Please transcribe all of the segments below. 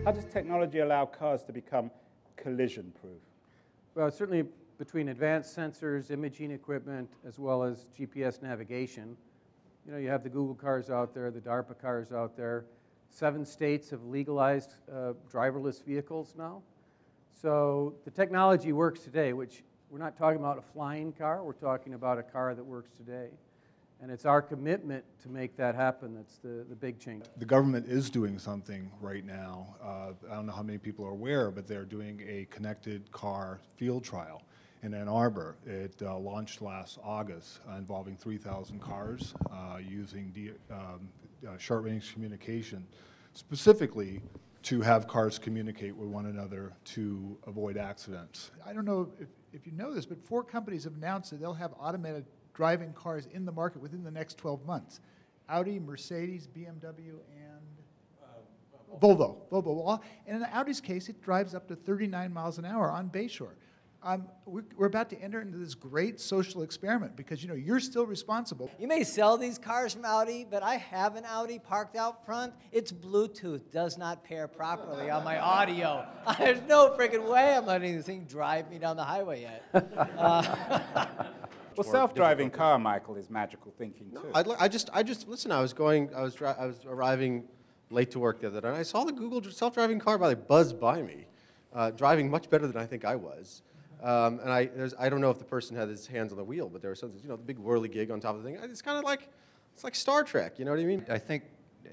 How does technology allow cars to become collision-proof? Well, certainly between advanced sensors, imaging equipment, as well as GPS navigation. You know, you have the Google cars out there, the DARPA cars out there. 7 states have legalized driverless vehicles now. So the technology works today, which we're not talking about a flying car, we're talking about a car that works today. And it's our commitment to make that happen that's the big change. The government is doing something right now. I don't know how many people are aware, but they're doing a connected car field trial in Ann Arbor. It launched last August, involving 3,000 cars using short-range communication, specifically to have cars communicate with one another to avoid accidents. I don't know if you know this, but 4 companies have announced that they'll have automated driving cars in the market within the next 12 months. Audi, Mercedes, BMW, and Volvo. And in Audi's case, it drives up to 39 miles an hour on Bayshore. We're about to enter into this great social experiment because, you know, you're still responsible. You may sell these cars from Audi, but I have an Audi parked out front. Its Bluetooth does not pair properly on my audio. There's no freaking way I'm letting this thing drive me down the highway yet. Well, self-driving car, Michael, is magical thinking too. I just listen. I was arriving late to work the other day, and I saw the Google self-driving car buzz by me, driving much better than I think I was. And I don't know if the person had his hands on the wheel, but there was something, you know, the big whirly gig on top of the thing. It's kind of like, it's like Star Trek, you know what I mean? I think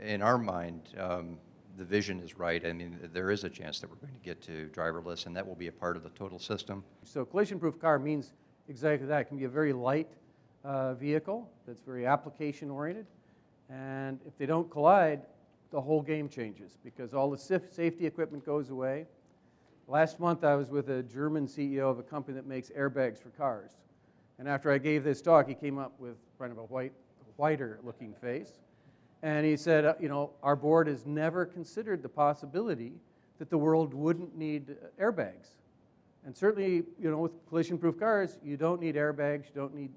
in our mind, the vision is right. I mean, there is a chance that we're going to get to driverless, and that will be a part of the total system. So collision-proof car means exactly that. It can be a very light vehicle that's very application-oriented. And if they don't collide, the whole game changes because all the safety equipment goes away. Last month, I was with a German CEO of a company that makes airbags for cars. And after I gave this talk, he came up with kind of a whiter-looking face. And he said, you know, our board has never considered the possibility that the world wouldn't need airbags. And certainly, you know, with collision-proof cars, you don't need airbags, you don't need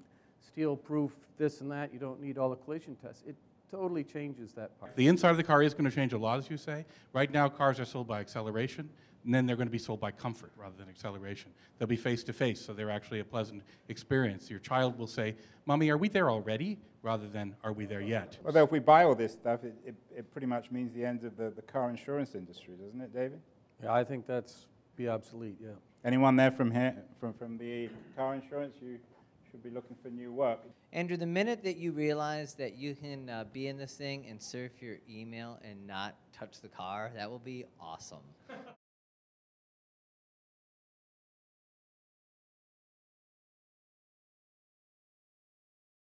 steel-proof this and that, you don't need all the collision tests. It totally changes that part. The inside of the car is going to change a lot, as you say. Right now, cars are sold by acceleration, and then they're going to be sold by comfort rather than acceleration. They'll be face-to-face, so they're actually a pleasant experience. Your child will say, "Mommy, are we there already?" rather than, "Are we there yet?" Although if we buy all this stuff, it pretty much means the end of the car insurance industry, doesn't it, David? Yeah, I think that's be obsolete, yeah. Anyone there from here, from the car insurance? You should be looking for new work. Andrew, the minute that you realize that you can be in this thing and surf your email and not touch the car, that will be awesome.